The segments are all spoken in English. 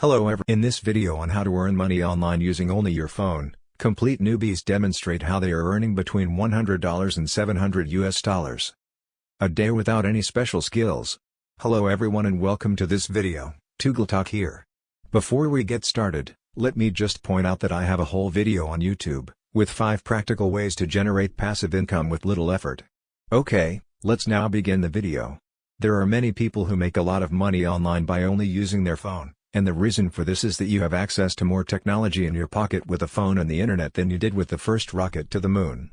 In this video on how to earn money online using only your phone, complete newbies demonstrate how they are earning between $100 and $700 a day without any special skills. Hello everyone and welcome to this video. Toogle Talk here. Before we get started, let me just point out that I have a whole video on YouTube, with 5 practical ways to generate passive income with little effort. Okay, let's now begin the video. There are many people who make a lot of money online by only using their phone. And the reason for this is that you have access to more technology in your pocket with a phone and the internet than you did with the first rocket to the moon.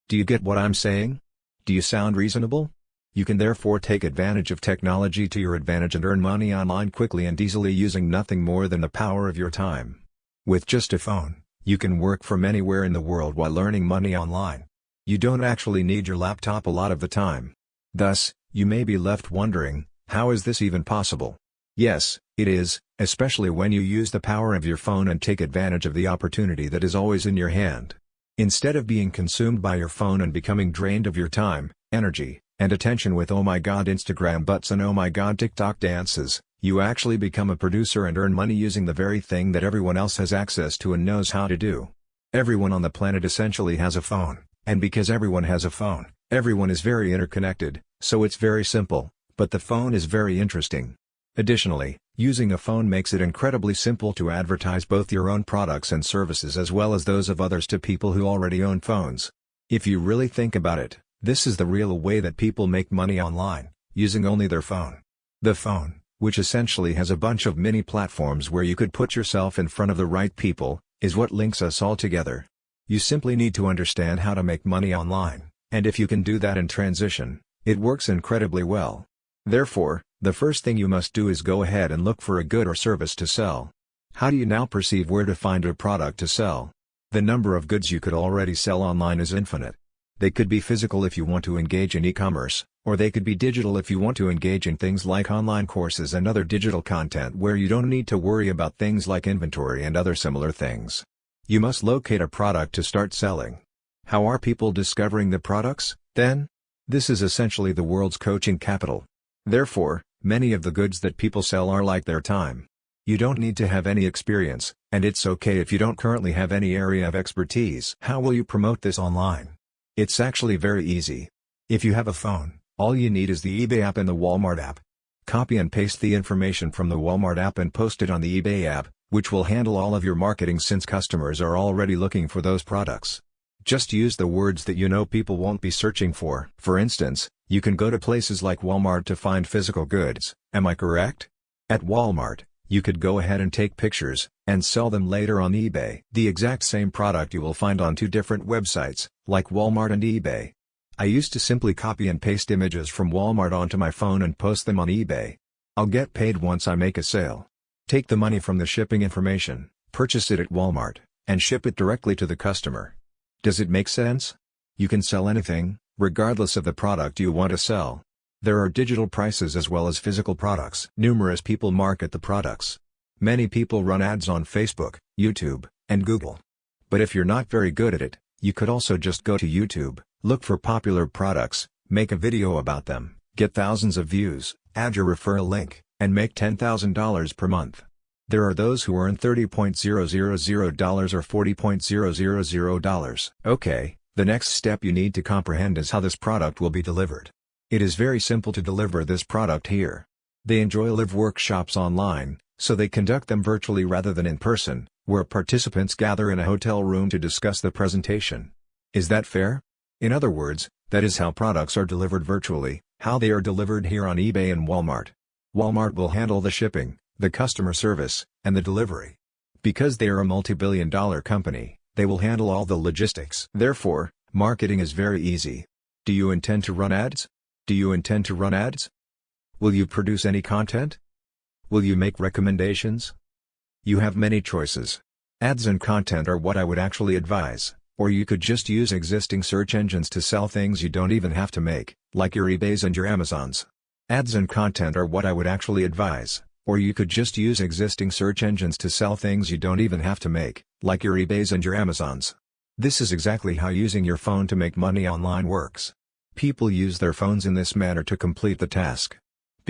Do you get what I'm saying? Do you sound reasonable? You can therefore take advantage of technology to your advantage and earn money online quickly and easily using nothing more than the power of your time. With just a phone, you can work from anywhere in the world while earning money online. You don't actually need your laptop a lot of the time. Thus, you may be left wondering, how is this even possible? Yes, it is, especially when you use the power of your phone and take advantage of the opportunity that is always in your hand. Instead of being consumed by your phone and becoming drained of your time, energy, and attention with oh my god Instagram butts and oh my god TikTok dances, you actually become a producer and earn money using the very thing that everyone else has access to and knows how to do. Everyone on the planet essentially has a phone, and because everyone has a phone, everyone is very interconnected, so it's very simple, but the phone is very interesting. Additionally, using a phone makes it incredibly simple to advertise both your own products and services as well as those of others to people who already own phones. If you really think about it, this is the real way that people make money online, using only their phone. The phone, which essentially has a bunch of mini platforms where you could put yourself in front of the right people, is what links us all together. You simply need to understand how to make money online, and if you can do that in transition, it works incredibly well. Therefore, the first thing you must do is go ahead and look for a good or service to sell. How do you now perceive where to find a product to sell? The number of goods you could already sell online is infinite. They could be physical if you want to engage in e-commerce, or they could be digital if you want to engage in things like online courses and other digital content where you don't need to worry about things like inventory and other similar things. You must locate a product to start selling. How are people discovering the products, then? This is essentially the world's coaching capital. Therefore, many of the goods that people sell are like their time. You don't need to have any experience, and it's okay if you don't currently have any area of expertise. How will you promote this online? It's actually very easy. If you have a phone, all you need is the eBay app and the Walmart app. Copy and paste the information from the Walmart app and post it on the eBay app, which will handle all of your marketing since customers are already looking for those products. Just use the words that you know people won't be searching for. For instance, you can go to places like Walmart to find physical goods, am I correct? At Walmart, you could go ahead and take pictures, and sell them later on eBay. The exact same product you will find on 2 different websites, like Walmart and eBay. I used to simply copy and paste images from Walmart onto my phone and post them on eBay. I'll get paid once I make a sale. Take the money from the shipping information, purchase it at Walmart, and ship it directly to the customer. Does it make sense? You can sell anything, regardless of the product you want to sell. There are digital prices as well as physical products. Numerous people market the products. Many people run ads on Facebook, YouTube, and Google. But if you're not very good at it, you could also just go to YouTube, look for popular products, make a video about them, get thousands of views, add your referral link, and make $10,000 per month. There are those who earn $30,000 or $40,000. Okay, the next step you need to comprehend is how this product will be delivered. It is very simple to deliver this product here. They enjoy live workshops online, so they conduct them virtually rather than in person, where participants gather in a hotel room to discuss the presentation. Is that fair? In other words, that is how products are delivered virtually, how they are delivered here on eBay and Walmart. Walmart will handle the shipping, the customer service, and the delivery. Because they are a multi-billion-dollar company, they will handle all the logistics. Therefore, marketing is very easy. Do you intend to run ads? Do you intend to run ads? Will you produce any content? Will you make recommendations? You have many choices. Ads and content are what I would actually advise, or you could just use existing search engines to sell things you don't even have to make, like your eBays and your Amazons. Ads and content are what I would actually advise. Or you could just use existing search engines to sell things you don't even have to make, like your eBays and your Amazons. This is exactly how using your phone to make money online works. People use their phones in this manner to complete the task.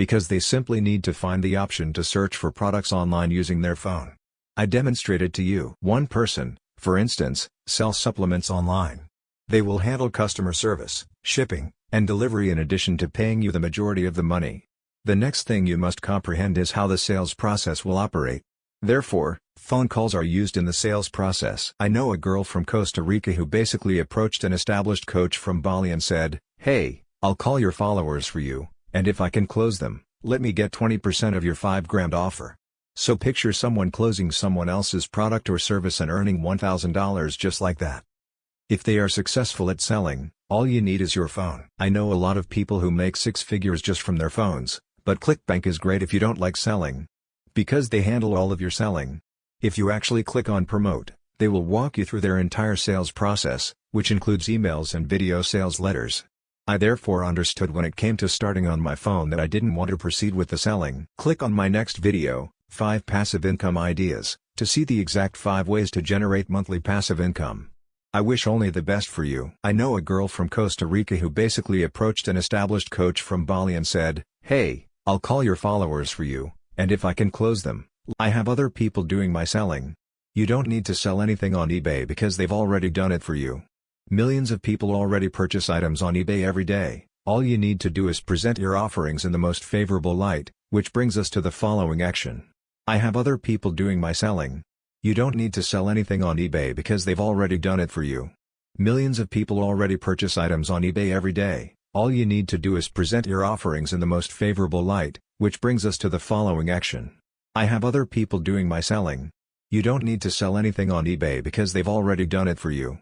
Because they simply need to find the option to search for products online using their phone. I demonstrated to you. One person, for instance, sells supplements online. They will handle customer service, shipping, and delivery in addition to paying you the majority of the money. The next thing you must comprehend is how the sales process will operate. Therefore, phone calls are used in the sales process. I know a girl from Costa Rica who basically approached an established coach from Bali and said, "Hey, I'll call your followers for you, and if I can close them, let me get 20% of your $5,000 offer." So picture someone closing someone else's product or service and earning $1,000 just like that. If they are successful at selling, all you need is your phone. I know a lot of people who make six figures just from their phones, but ClickBank is great if you don't like selling. Because they handle all of your selling. If you actually click on Promote, they will walk you through their entire sales process, which includes emails and video sales letters. I therefore understood when it came to starting on my phone that I didn't want to proceed with the selling. Click on my next video, 5 Passive Income Ideas, to see the exact 5 ways to generate monthly passive income. I wish only the best for you. I know a girl from Costa Rica who basically approached an established coach from Bali and said, "Hey, I'll call your followers for you, and if I can close them, I have other people doing my selling." You don't need to sell anything on eBay because they've already done it for you. Millions of people already purchase items on eBay every day. All you need to do is present your offerings in the most favorable light, which brings us to the following action. I have other people doing my selling. You don't need to sell anything on eBay because they've already done it for you. Millions of people already purchase items on eBay every day. All you need to do is present your offerings in the most favorable light, which brings us to the following action. I have other people doing my selling. You don't need to sell anything on eBay because they've already done it for you.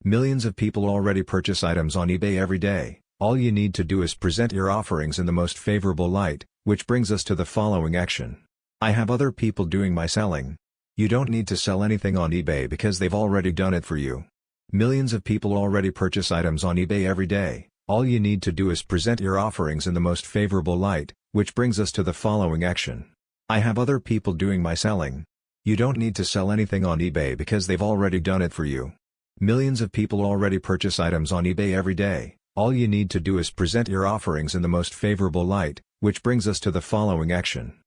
Millions of people already purchase items on eBay every day. All you need to do is present your offerings in the most favorable light, which brings us to the following action. I have other people doing my selling. You don't need to sell anything on eBay because they've already done it for you. Millions of people already purchase items on eBay every day. All you need to do is present your offerings in the most favorable light, which brings us to the following action. I have other people doing my selling. You don't need to sell anything on eBay because they've already done it for you. Millions of people already purchase items on eBay every day. All you need to do is present your offerings in the most favorable light, which brings us to the following action.